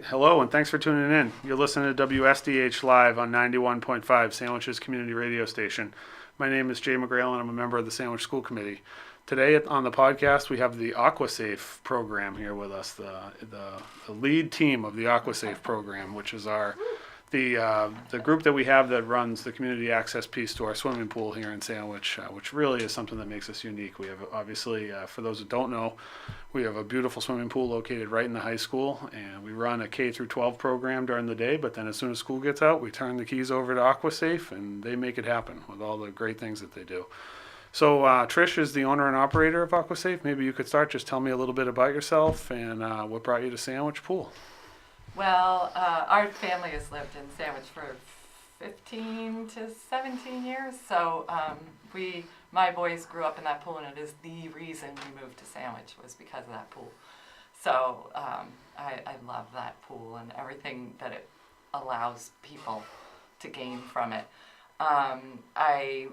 right. Hello, and thanks for tuning in. You're listening to WSDH Live on 91.5 Sandwiches Community Radio Station. My name is Jay McGrail, and I'm a member of the Sandwich School Committee. Today on the podcast, we have the Aquasafe program here with us, the lead team of the Aquasafe program, which is the group that we have that runs the community access piece to our swimming pool here in Sandwich, which really is something that makes us unique. We have, obviously, for those that don't know, we have a beautiful swimming pool located right in the high school, and we run a K through 12 program during the day, but then as soon as school gets out, we turn the keys over to Aquasafe, and they make it happen with all the great things that they do. So Trish is the owner and operator of Aquasafe. Maybe you could start, just tell me a little bit about yourself and what brought you to Sandwich Pool. Well, our family has lived in Sandwich for 15 to 17 years, so my boys grew up in that pool, and it is the reason we moved to Sandwich was because of that pool. So I love that pool and everything that it allows people to gain from it. I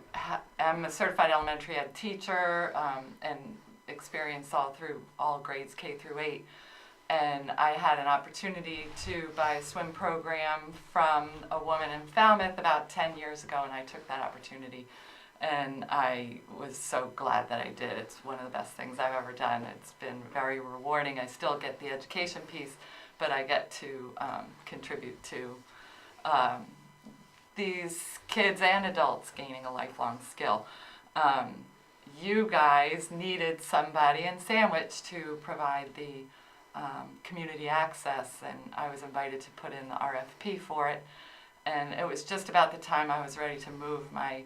am a certified elementary ed teacher and experienced all grades K through 8. And I had an opportunity to buy a swim program from a woman in Falmouth about 10 years ago, and I took that opportunity. And I was so glad that I did. It's one of the best things I've ever done. It's been very rewarding. I still get the education piece, but I get to contribute to these kids and adults gaining a lifelong skill. You guys needed somebody in Sandwich to provide the community access, and I was invited to put in the RFP for it, and it was just about the time I was ready to move my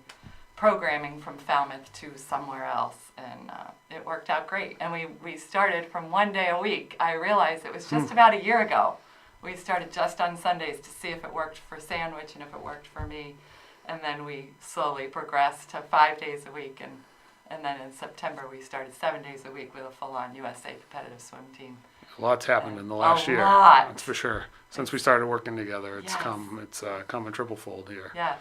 programming from Falmouth to somewhere else, and it worked out great. And we started from 1 day a week. I realized it was just about a year ago. We started just on Sundays to see if it worked for Sandwich and if it worked for me, and then we slowly progressed to 5 days a week, and then in September we started 7 days a week with a full-on USA competitive swim team. A lot's happened in the last year. Lot. That's for sure. Since we started working together, it's Yes. come a triple fold here. Yes.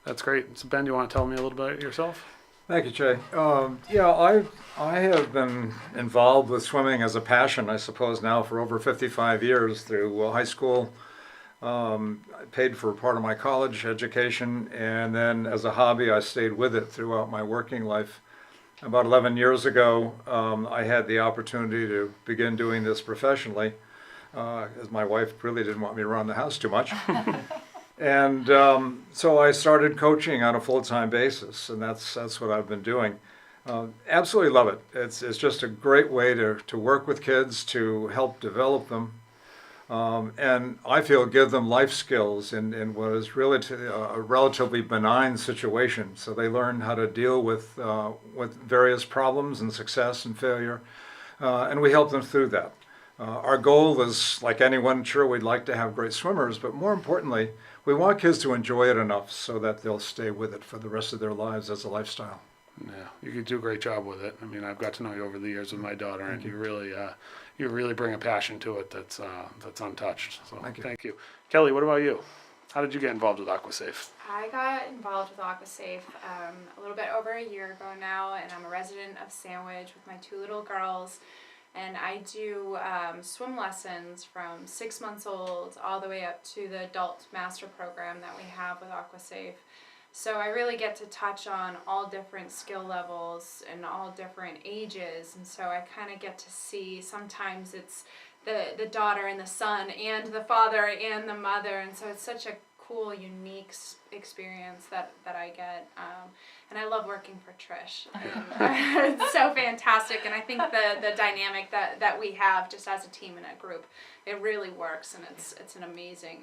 That's great. So Ben, do you want to tell me a little bit about yourself? Thank you, Jay. I have been involved with swimming as a passion, I suppose, now for over 55 years through high school. I paid for part of my college education, and then as a hobby, I stayed with it throughout my working life. About 11 years ago, I had the opportunity to begin doing this professionally, as my wife really didn't want me around the house too much. And so I started coaching on a full-time basis, and that's what I've been doing. Absolutely love it. It's just a great way to work with kids, to help develop them, and I feel give them life skills in what is really a relatively benign situation. So they learn how to deal with various problems and success and failure, and we help them through that. Our goal is, like anyone, sure, we'd like to have great swimmers, but more importantly, we want kids to enjoy it enough so that they'll stay with it for the rest of their lives as a lifestyle. Yeah, you could do a great job with it. I mean, I've got to know you over the years with my daughter, and you really bring a passion to it that's untouched. So thank you. Kelly, what about you? How did you get involved with Aquasafe? I got involved with Aquasafe a little bit over a year ago now, and I'm a resident of Sandwich with my 2 little girls. And I do swim lessons from 6 months old all the way up to the adult master program that we have with Aquasafe. So I really get to touch on all different skill levels and all different ages, and so I kind of get to see, sometimes it's the daughter and the son and the father and the mother, and so it's such a cool, unique experience that I get, and I love working for Trish. It's so fantastic, and I think the dynamic that we have just as a team and a group, it really works, and it's an amazing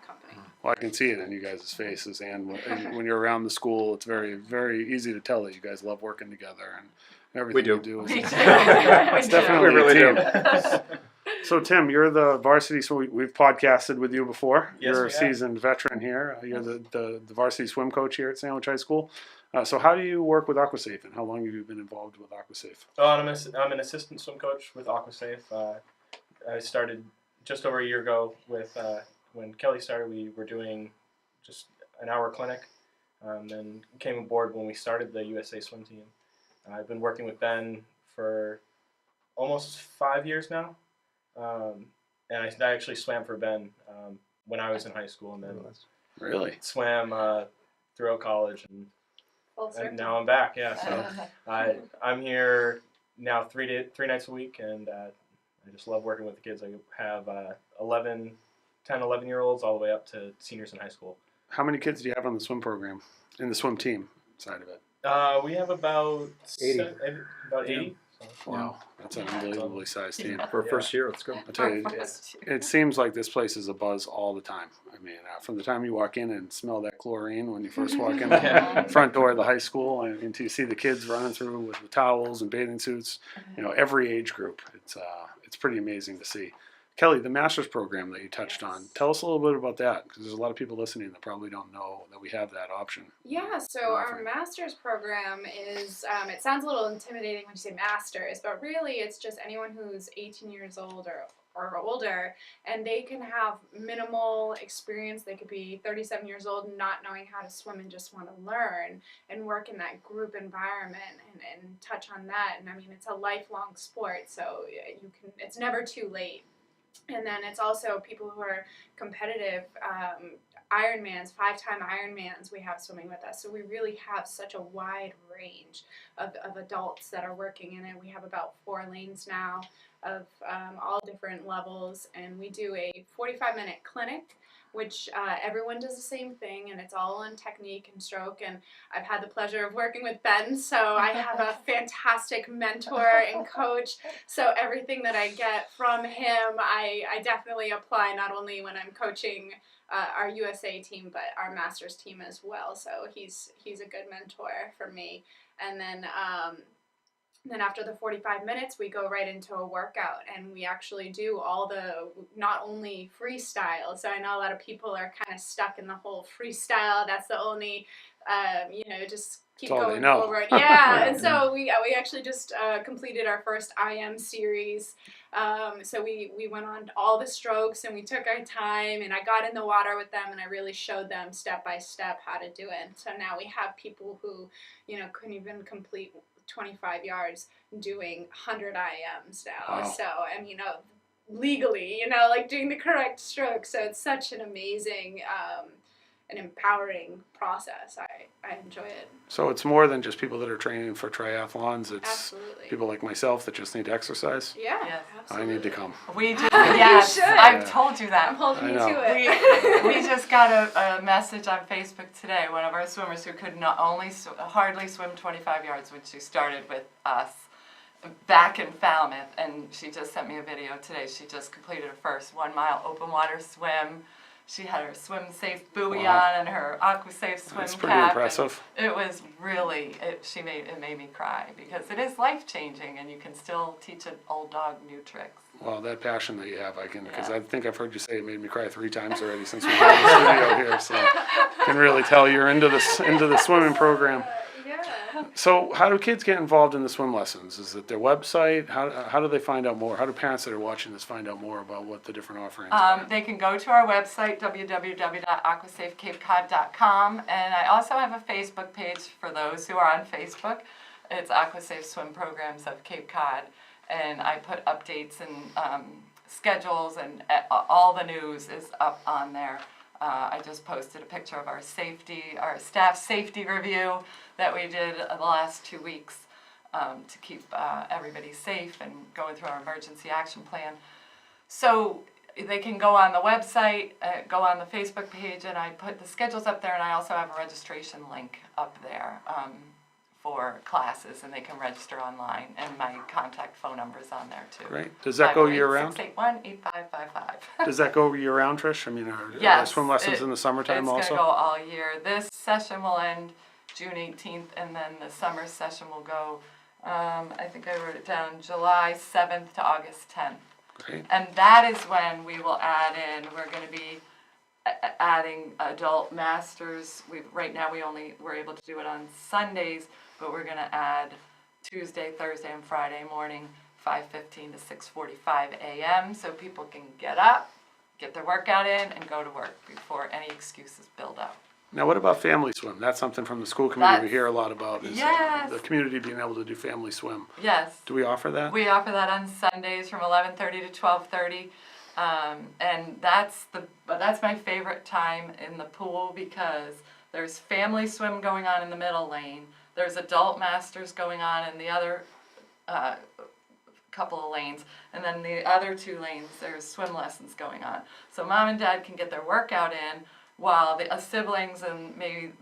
company. Well, I can see it in you guys' faces, and when you're around the school, it's very, very easy to tell that you guys love working together, and everything you do is it's definitely We really a team. So Tim, you're the varsity. So we've podcasted with you before. Yes, You're we a have. seasoned veteran here. You're the varsity swim coach here at Sandwich High School. So how do you work with Aquasafe, and how long have you been involved with Aquasafe? I'm an assistant swim coach with Aquasafe. I started just over a year ago with when Kelly started. We were doing just an hour clinic, then came aboard when we started the USA swim team. I've been working with Ben for almost 5 years now. and I actually swam for Ben when I was in high school, and then Really? swam throughout college, Full circle. and now I'm back. Yeah, so I'm here now 3 nights a week, and I just love working with the kids. I have 10, 11-year-olds all the way up to seniors in high school. How many kids do you have on the swim program, in the swim team side of it? We have about 80. About 80. So. Wow, that's an unbelievably sized team. For a first year, it's good. I tell you, it seems like this place is a buzz all the time. I mean, from the time you walk in and smell that chlorine when you first walk in the front door of the high school, and until you see the kids running through with the towels and bathing suits, every age group. It's pretty amazing to see. Kelly, the master's program that you touched on, tell us a little bit about that, because there's a lot of people listening that probably don't know that we have that option. Yeah, so our master's program is, it sounds a little intimidating when you say master's, but really it's just anyone who's 18 years old or older, and they can have minimal experience. They could be 37 years old and not knowing how to swim and just want to learn and work in that group environment and touch on that. And I mean, it's a lifelong sport, so it's never too late. And then it's also people who are competitive, Ironmans, 5-time Ironmans we have swimming with us. So we really have such a wide range of adults that are working in it. We have about 4 lanes now of all different levels, and we do a 45-minute clinic, which everyone does the same thing, and it's all on technique and stroke. And I've had the pleasure of working with Ben, so I have a fantastic mentor and coach. So everything that I get from him, I definitely apply, not only when I'm coaching our USA team, but our Masters team as well. So he's a good mentor for me. And then after the 45 minutes, we go right into a workout, and we actually do all not only freestyle. So I know a lot of people are kind of stuck in the whole freestyle. That's the only, just keep going forward. Yeah, and so we actually just completed our first IM series. So we went on all the strokes, and we took our time, and I got in the water with them, and I really showed them step by step how to do it. So now we have people who, couldn't even complete 25 yards doing 100 IMs now. Wow. So, and legally, like doing the correct stroke. So it's such an amazing and empowering process. I enjoy it. So it's more than just people that are training for triathlons. It's Absolutely. people like myself that just need to exercise. Yeah, Yes. absolutely. I need to come. We just, yes, should. I've told you I'm that. holding I you know. to it. We just got a message on Facebook today. One of our swimmers who could not only hardly swim 25 yards when she started with us back in Falmouth, and she just sent me a video today. She just completed her first 1-mile open water swim. She had her swim safe buoy Wow. on and her Aquasafe swim That's pretty cap. impressive. It was really, it made me cry, because it is life changing, and you can still teach an old dog new tricks. Well, that passion that you have, because Yeah. I think I've heard you say it made me cry 3 times already since we had the studio here. So I can really tell you're into the swimming program. Yeah. So how do kids get involved in the swim lessons? Is it their website? How do they find out more? How do parents that are watching this find out more about what the different offerings are? They can go to our website, www.aquasafecapecod.com, and I also have a Facebook page for those who are on Facebook. It's Aquasafe Swim Programs of Cape Cod, and I put updates and schedules, and all the news is up on there. I just posted a picture of our staff safety review that we did the last 2 weeks to keep everybody safe and going through our emergency action plan. So they can go on the website, go on the Facebook page, and I put the schedules up there, and I also have a registration link up there for classes, and they can register online, and my contact phone number is on there too. Great. Does that go year round? 681-8555. Does that go year round, Trish? I mean, are Yes, swim lessons in the summertime it's also? It's going to go all year. This session will end June 18th, and then the summer session will go, I think I wrote it down, July 7th to August 10th. Great. And that is when we will add in, we're going to be adding adult masters. Right now we're able to do it on Sundays, but we're going to add Tuesday, Thursday, and Friday morning, 5:15 to 6:45 a.m. so people can get up, get their workout in, and go to work before any excuses build up. Now, what about family swim? That's something from the school committee we That's- hear a lot about. Is Yes. the community being able to do family swim. Yes. Do we offer that? We offer that on Sundays from 11:30 to 12:30, And that's my favorite time in the pool because there's family swim going on in the middle lane. There's adult masters going on in the other couple of lanes, and then the other 2 lanes there's swim lessons going on. So mom and dad can get their workout in while the siblings and maybe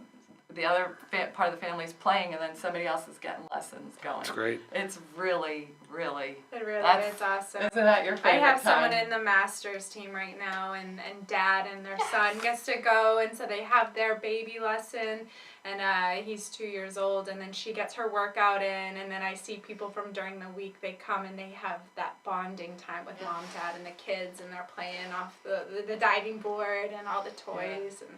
the other part of the family's playing, and then somebody else is getting lessons going. That's great. It's really, really. It really That's- is awesome. Isn't that your I favorite have time? someone in the masters team right now, and dad and their son gets to go, and so they have their baby lesson, and he's 2 years old, and then she gets her workout in, and then I see people from during the week, they come and they have that bonding time with mom, dad, and the kids, and they're playing off the diving board and all the toys, and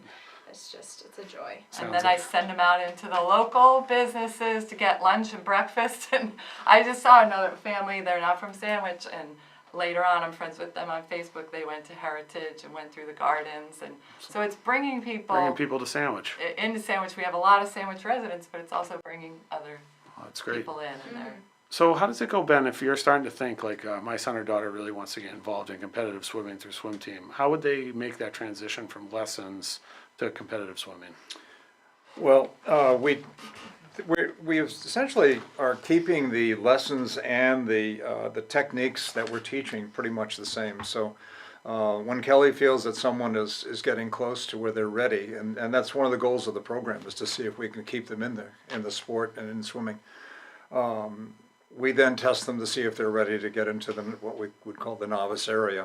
it's a joy. And then I send them out into the local businesses to get lunch and breakfast. And I just saw another family, they're not from Sandwich, and later on I'm friends with them on Facebook. They went to Heritage and went through the gardens. And so it's bringing people to Sandwich. into Sandwich. We have a lot of Sandwich residents, but it's also bringing other Oh, that's great. people in. And they're So how does it go, Ben, if you're starting to think like my son or daughter really wants to get involved in competitive swimming through swim team, how would they make that transition from lessons to competitive swimming? Well, we essentially are keeping the lessons and the techniques that we're teaching pretty much the same. So when Kelly feels that someone is getting close to where they're ready, and that's one of the goals of the program, is to see if we can keep them in the sport and in swimming. We then test them to see if they're ready to get into what we would call the novice area.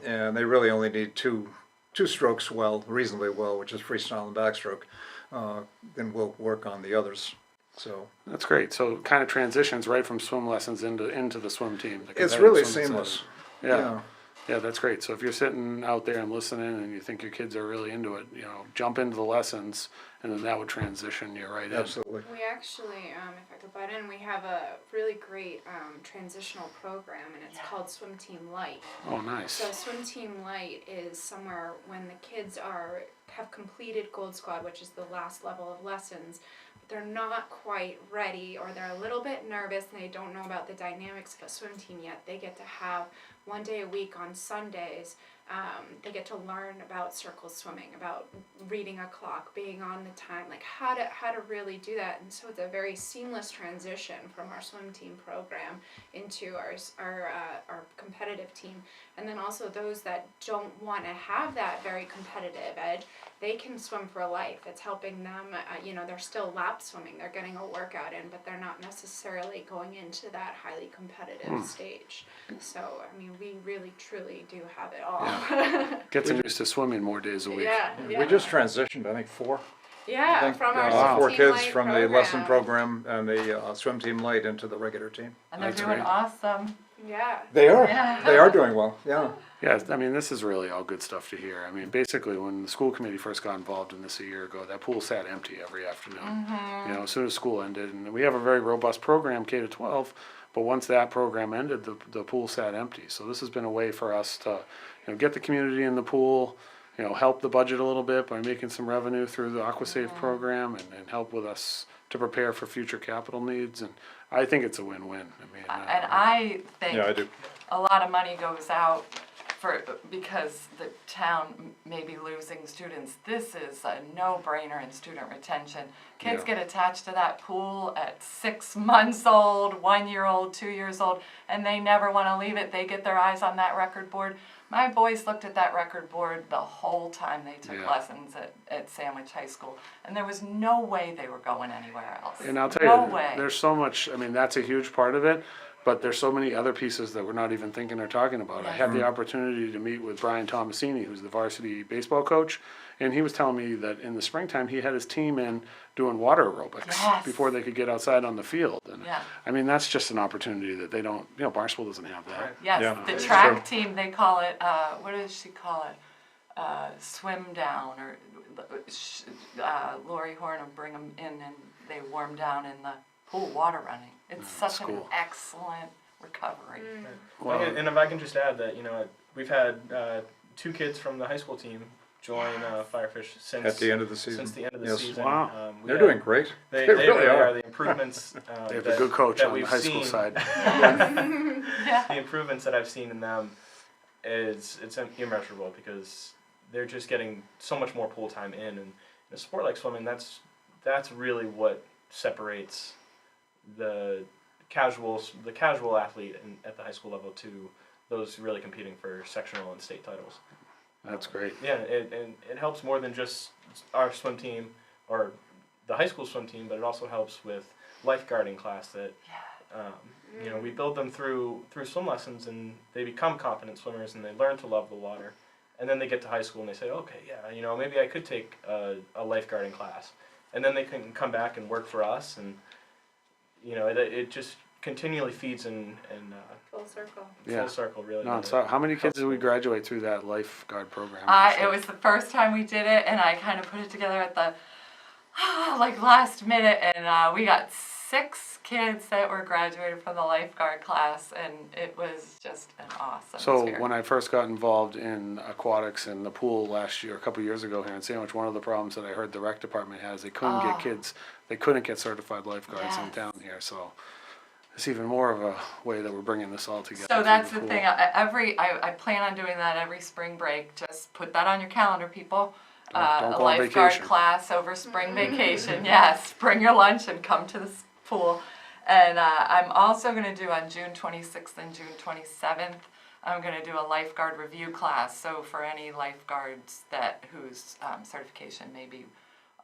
And they really only need two strokes reasonably well, which is freestyle and backstroke. Then we'll work on the others. So That's great. So it kind of transitions right from swim lessons into the swim team. The it's competitive really swim seamless. side. Yeah. Yeah, that's great. So if you're sitting out there and listening and you think your kids are really into it, jump into the lessons, and then that would transition you right in. Absolutely. We actually, if I could butt in, we have a really great transitional program, and it's called Swim Team Light. Oh, nice. So Swim Team Light is somewhere when the kids have completed Gold Squad, which is the last level of lessons, but they're not quite ready, or they're a little bit nervous and they don't know about the dynamics of a swim team yet. They get to have 1 day a week on Sundays. They get to learn about circle swimming, about reading a clock, being on the time, like how to really do that. And so it's a very seamless transition from our swim team program into our competitive team. And then also those that don't want to have that very competitive edge, they can swim for life. It's helping them, they're still lap swimming, they're getting a workout in, but they're not necessarily going into that highly competitive stage. So, I mean, we really, truly do have it all. Get them used to swimming more days a week. Yeah. We just transitioned, I think, four. Yeah, I think, from our four Swim Team kids Light from program. the lesson program and the swim team light into the regular team. And they're That's doing great. awesome. Yeah. They are. Yeah. They are doing well. Yeah. Yeah, I mean, this is really all good stuff to hear. I mean, basically, when the school committee first got involved in this a year ago, that pool sat empty every afternoon. As soon as school ended, and we have a very robust program, K to 12, but once that program ended, the pool sat empty. So this has been a way for us to, get the community in the pool, help the budget a little bit by making some revenue through the Aquasafe program, and help with us to prepare for future capital needs. And I think it's a win-win. I mean, And I think Yeah, I do. a lot of money goes out because the town may be losing students. This is a no-brainer in student retention. Kids Yeah. get attached to that pool at 6 months old, 1 year old, 2 years old, and they never want to leave it. They get their eyes on that record board. My boys looked at that record board the whole time they took Yeah. lessons at Sandwich High School, and there was no way they were going anywhere else. And I'll tell no you, way. there's so much, I mean, that's a huge part of it, but there's so many other pieces that we're not even thinking or talking about. I had the opportunity to meet with Brian Tomasini, who's the varsity baseball coach, and he was telling me that in the springtime, he had his team in doing water aerobics Yes. before they could get outside on the field. And Yeah. I mean, that's just an opportunity that they don't, Barnstable doesn't have that. Right. Yes, Yeah. the It's track true. team, they call it, what does she call it? Swim down, or Lori Horn will bring them in and they warm down in the pool water running. It's that's such an cool. excellent recovery. Wow. And if I can just add that, we've had 2 kids from the high school team join Firefish since At the end of the season. Since the end of the Yes. season. Wow. We They're had- doing great. They really really are. are. The improvements. They have that, a good coach that on the we've high school seen, side. Yeah. The improvements that I've seen in them it's immeasurable because they're just getting so much more pool time in, and in a sport like swimming, that's really what separates the casual athlete at the high school level to those really competing for sectional and state titles. That's great. Yeah, and it helps more than just our swim team or the high school swim team, but it also helps with lifeguarding class that we build them through swim lessons, and they become competent swimmers and they learn to love the water. And then they get to high school and they say, okay, yeah, maybe I could take a lifeguarding class. And then they can come back and work for us, and it just continually feeds in Full circle. full circle, really. No, so how many kids did we graduate through that lifeguard program? It was the first time we did it, and I kind of put it together at the last minute, and we got 6 kids that were graduated from the lifeguard class, and it was just an awesome So experience. when I first got involved in aquatics in the pool last year, a couple of years ago here in Sandwich, one of the problems that I heard the rec department has, they couldn't get kids, they couldn't get certified lifeguards in Yes. town here, so it's even more of a way that we're bringing this all together. So through that's the pool. thing. I plan on doing that every spring break. Just put that on your calendar, people. Don't A go on lifeguard vacation. class over spring vacation. Yes, bring your lunch and come to the pool. And I'm also going to do on June 26th and June 27th, I'm going to do a lifeguard review class. So for any lifeguards whose certification may be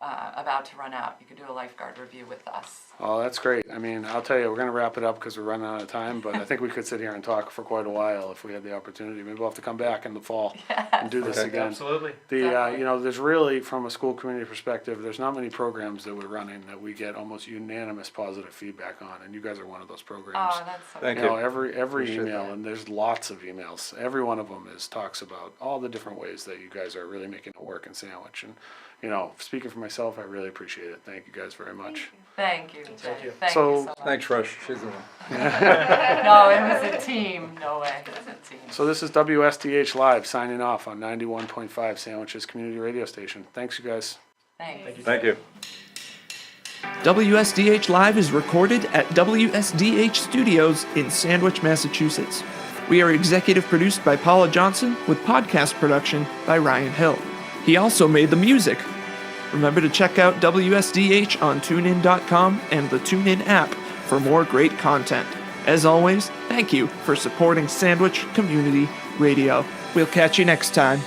about to run out, you can do a lifeguard review with us. Oh, that's great. I mean, I'll tell you, we're gonna wrap it up because we're running out of time, but I think we could sit here and talk for quite a while if we had the opportunity. Maybe we'll have to come back in the fall and do this Okay. again. Absolutely. Definitely. There's really, from a school community perspective, there's not many programs that we're running that we get almost unanimous positive feedback on, and you guys are one of those programs. Oh, that's so Thank You you. know, every Appreciate email, that. and there's lots of emails. Every one of them talks about all the different ways that you guys are really making it work in Sandwich. And, speaking for myself, I really appreciate it. Thank you guys very much. Thank you, Jay. Thank you. Thank So- you so much. Thanks, Rush. She's the one. No, it was a team. No way. It was a team. So this is WSDH Live signing off on 91.5 Sandwiches Community Radio Station. Thanks, you guys. Thanks. Thank you. WSDH Live is recorded at WSDH Studios in Sandwich, Massachusetts. We are executive produced by Paula Johnson with podcast production by Ryan Hill. He also made the music. Remember to check out WSDH on TuneIn.com and the TuneIn app for more great content. As always, thank you for supporting Sandwich Community Radio. We'll catch you next time.